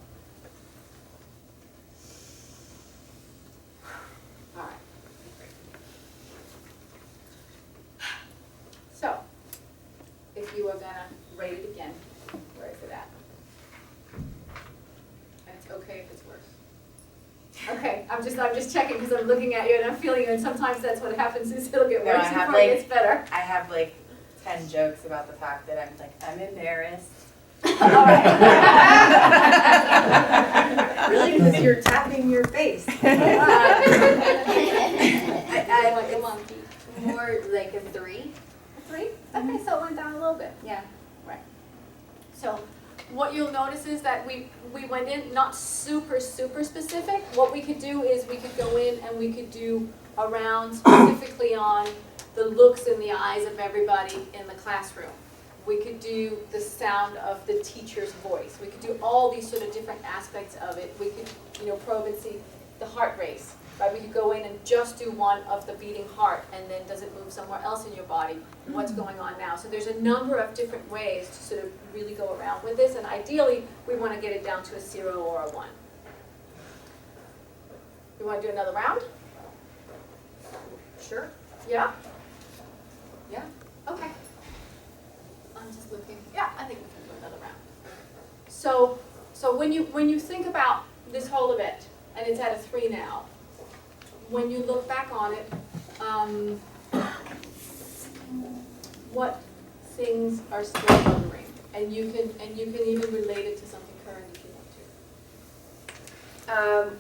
All right. So, if you are gonna rate it again, where is it at? And it's okay if it's worse. Okay, I'm just checking because I'm looking at you and I'm feeling you, and sometimes that's what happens is it'll get No, worse I have, before it like- gets better. I have like 10 jokes about the fact that I'm embarrassed. All right. Really? Because you're tapping your face. I like a monkey. More like a 3. 3? Okay, so it went down a little bit. Yeah. Right. So what you'll notice is that we went in not super specific. What we could do is we could go in and we could do a round specifically on the looks in the eyes of everybody in the classroom. We could do the sound of the teacher's voice. We could do all these sort of different aspects of it. We could, probe and see the heart race, right? We could go in and just do one of the beating heart, and then does it move somewhere else in your body? What's going on now? So there's a number of different ways to sort of really go around with this, and ideally, we want to get it down to a 0 or a 1. You want to do another round? Sure. Yeah? Yeah. Okay. I'm just looking, yeah, I think we can do another round. So when you think about this whole event, and it's at a 3 now, when you look back on it, what things are still lingering? And you can even relate it to something current if you want to.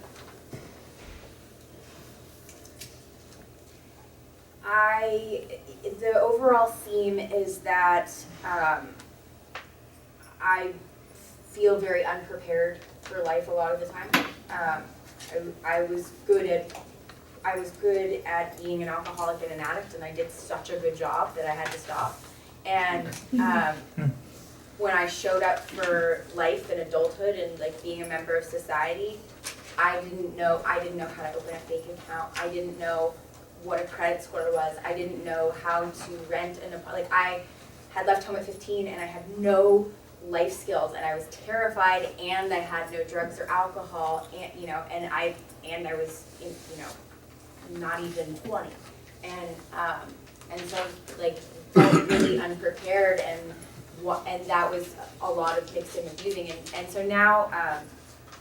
The overall theme is that I feel very unprepared for life a lot of the time. I was good at being an alcoholic and an addict, and I did such a good job that I had to stop. And when I showed up for life and adulthood and like being a member of society, I didn't know how to open a bank account. I didn't know what a credit score was. I didn't know how to rent an apartment. Like I had left home at 15 and I had no life skills, and I was terrified, and I had no drugs or alcohol, and I was not even 20, and so like really unprepared, and that was a lot of mixing and abusing, and so now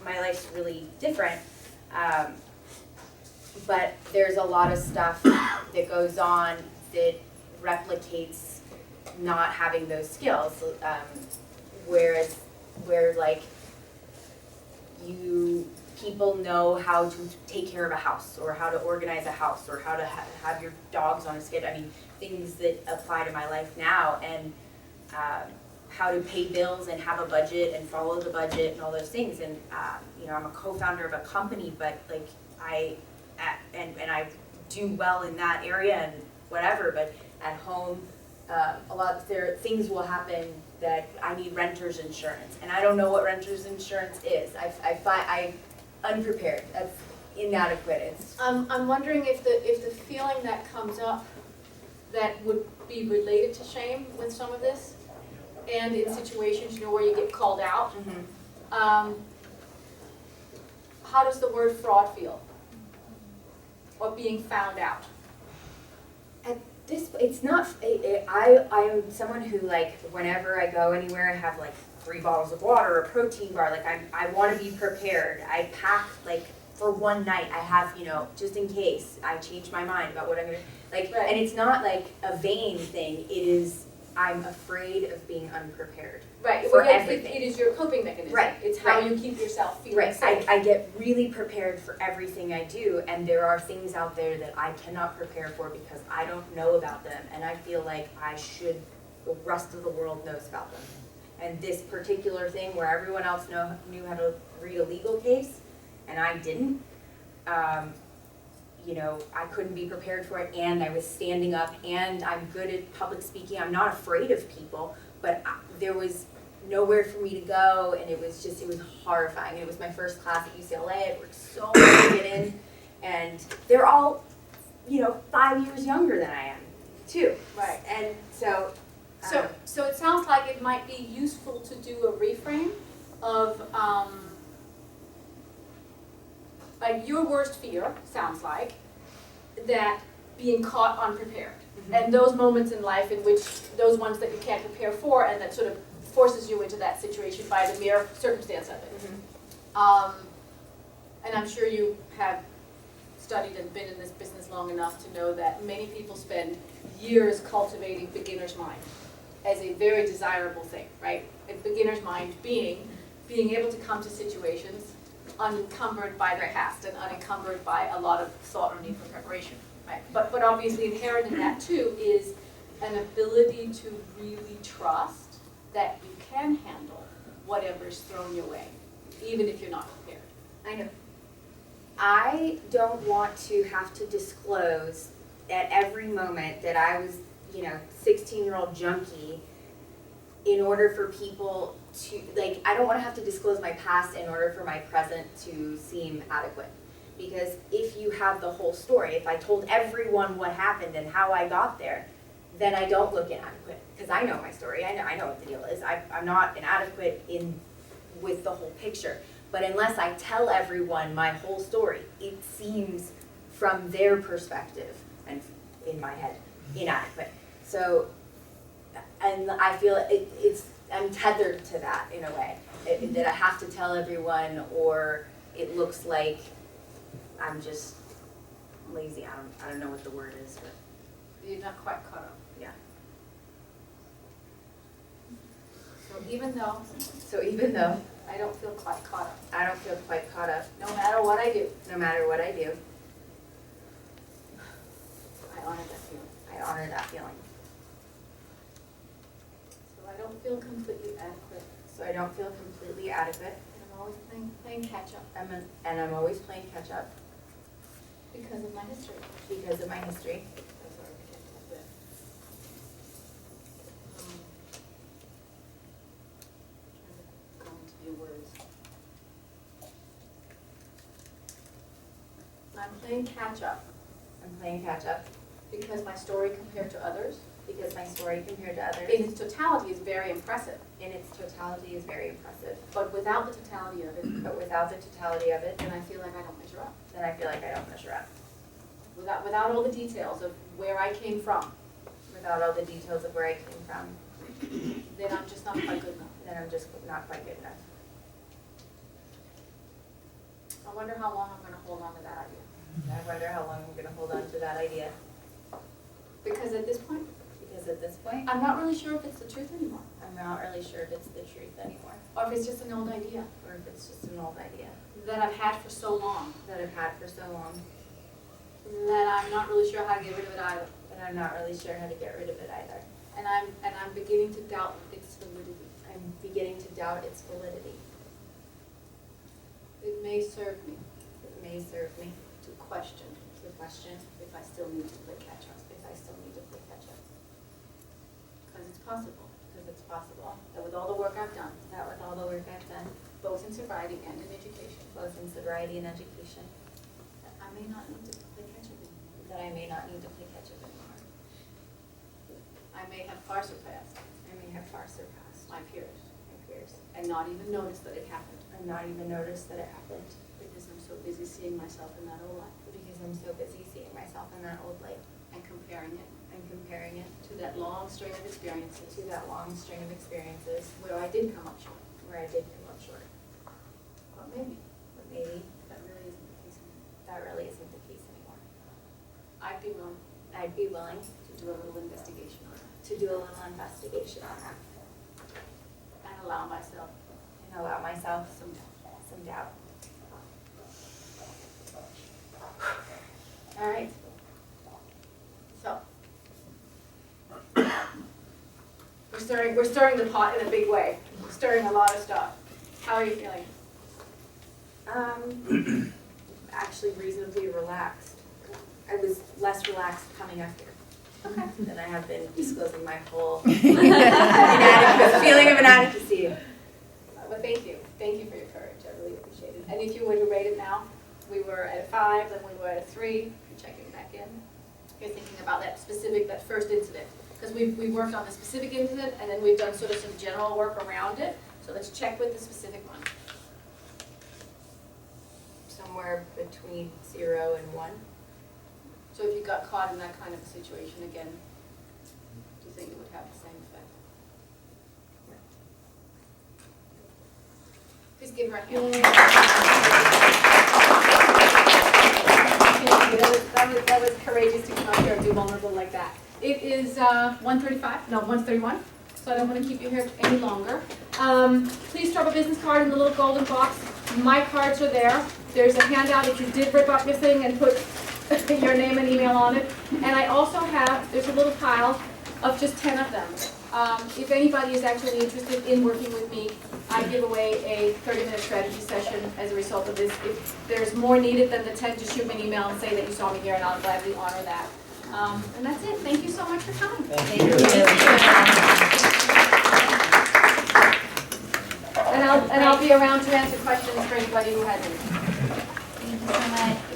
my life's really different. But there's a lot of stuff that goes on that replicates not having those skills, where like people know how to take care of a house, or how to organize a house, or how to have your dogs on a skid. I mean, things that apply to my life now, and how to pay bills and have a budget and follow the budget and all those things. And I'm a co-founder of a company, but like I do well in that area and whatever, but at home, things will happen that I need renter's insurance, and I don't know what renter's insurance is. I'm unprepared. That's inadequate. I'm wondering if the feeling that comes up that would be related to shame with some of this, and in situations where you get called out. Mm-hmm. How does the word fraud feel? Or being found out? It's not. I am someone who, like, whenever I go anywhere, I have like 3 bottles of water, a protein bar. Like I want to be prepared. I pack like for one night. I have just in case I change my mind about what I'm gonna like. Right. And it's not like a vain thing. It is I'm afraid of being unprepared. Right, For well, everything. it is your coping mechanism. Right, It's how right. you keep yourself feeling Right, safe. I get really prepared for everything I do, and there are things out there that I cannot prepare for because I don't know about them, and I feel like the rest of the world knows about them. And this particular thing where everyone else knew how to read a legal case, and I didn't, I couldn't be prepared for it, and I was standing up, and I'm good at public speaking. I'm not afraid of people, but there was nowhere for me to go, and it was horrifying. It was my first class at UCLA. I worked so hard to get in, and they're all, 5 years younger than I am, too. Right. And so. So it sounds like it might be useful to do a reframe of, like your worst fear, sounds like, that being caught unprepared. And those moments in life in which, those ones that you can't prepare for and that sort of forces you into that situation by the mere circumstance of it. And I'm sure you have studied and been in this business long enough to know that many people spend years cultivating beginner's mind as a very desirable thing, right? A beginner's mind being able to come to situations unencumbered by the past and unencumbered by a lot of thought or need for preparation, right? But obviously inherent in that too is an ability to really trust that you can handle whatever's thrown your way, even if you're not prepared. I know. I don't want to have to disclose at every moment that I was, 16-year-old junkie in order for people to, I don't want to have to disclose my past in order for my present to seem adequate. Because if you have the whole story, if I told everyone what happened and how I got there, then I don't look inadequate. Because I know my story, I know what the deal is. I'm not inadequate with the whole picture. But unless I tell everyone my whole story, it seems from their perspective, and in my head, inadequate. So, and I feel I'm tethered to that in a way, that I have to tell everyone, or it looks like I'm just lazy. I don't know what the word is, but You're not quite caught up. yeah. So even though So even though I don't feel quite caught up, I don't feel quite caught up, no matter what I do, no matter what I do, I honor that feeling. I honor that feeling. So I don't feel completely adequate. So I don't feel completely adequate, And I'm always playing catch up and I'm always playing catch up because of my history. because of my history. I'm sorry, I can't type that. Trying to go into new words. I'm playing catch up I'm playing catch up because my story compared to others, because my story compared to others in its totality, is very impressive. in its totality is very impressive. But without the totality of it, But without the totality of it, then I feel like I don't measure up. then I feel like I don't measure up. Without all the details of where I came from, Without all the details of where I came from, then I'm just not quite good enough. then I'm just not quite good enough. I wonder how long I'm gonna hold on to that idea. And I wonder how long I'm going to hold on to that idea. Because at this point, Because at this point, I'm not really sure if it's the truth anymore, I'm not really sure if it's the truth anymore, or if it's just an old idea or if it's just an old idea that I've had for so long that I've had for so long, that I'm not really sure how to get rid of it either. and I'm not really sure how to get rid of it either. And I'm beginning to doubt its validity. I'm beginning to doubt its validity. It may serve me It may serve me to question to question if I still need to play catch up, if I still need to play catch up. because it's possible Because it's possible that with all the work I've done, that with all the work I've done, both in sobriety and in education, both in sobriety and education, that I may not need to play catch up anymore. that I may not need to play catch up anymore. I may have far surpassed I may have far surpassed my peers my peers and not even noticed that it happened and not even noticed that it happened because I'm so busy seeing myself in that old life because I'm so busy seeing myself in that old light and comparing it and comparing it to that long string of experiences to that long string of experiences where I did come up short. where I did come up short. But maybe But maybe that really isn't the case anymore. that really isn't the case anymore. I'd be willing I'd be willing to do do a little investigation on it to do a little investigation on that and allow myself and allow myself some doubt. some doubt. All right. So. We're stirring the pot in a big way. We're stirring a lot of stuff. How are you feeling? Actually reasonably relaxed. I was less relaxed coming up here. Okay. Than I have been disclosing my whole feeling of inadequacy. But thank you. Thank you for your courage. I really appreciate it. And if you were to rate it now, we were at a 5, then we were at a 3. You're checking back in. You're thinking about that first incident. Because we've worked on the specific incident, and then we've done sort of some general work around it. So let's check with the specific one. Somewhere between 0 and 1. So if you got caught in that kind of a situation again, do you think it would have the same effect? Please give her a hand. That was courageous to come out here and do vulnerable like that. It is 1:31, so I don't want to keep you here any longer. Please drop a business card in the little golden box. My cards are there. There's a handout if you did rip up your thing and put your name and email on it. And I also have, there's a little pile of just 10 of them. If anybody is actually interested in working with me, I give away a 30-minute strategy session as a result of this. If there's more needed than the 10, just shoot me an email and say that you saw me here, and I'll gladly honor that. And that's it. Thank you so much for coming. Thank you. And I'll be around to answer questions for anybody who has any. Thank you so much.